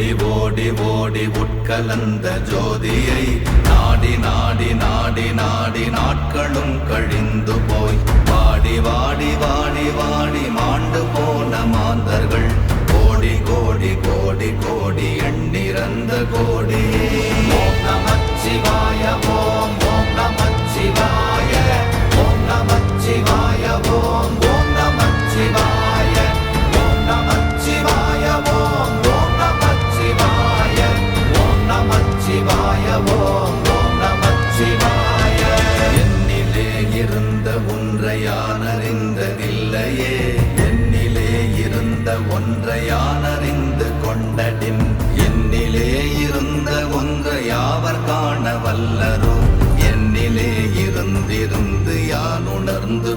ஓடி ஓடி உட்கலந்த ஜோதியை நாடி நாடி நாடி நாடி நாட்களும் கழிந்து போய் வாடி வாடி வாடி வாடி மாண்டு போன மாந்தர்கள் கோடி கோடி கோடி கோடி எண்ணிறந்த கோடி. ஓம் நமச்சிவாய ஓம் ஓம் நமச்சிவாய ஓம் நமச்சிவாய ஓம் ஓம் நமச்சிவாய ஓம் நமச்சிவாய ஓம் ஓம் நமச்சிவாய ஓம் நமச்சிவாய ஓம் ஓம் நமச்சிவாய. என்னிலே இருந்த ஒன்றை யான் அறிந்ததில்லையே, என்னிலே இருந்த ஒன்றை யான் அறிந்து கொண்டடின், என்னிலே இருந்த ஒன்றை யாவர் காண வல்லரோ, என்னிலே இருந்திருந்து யான் உணர்ந்து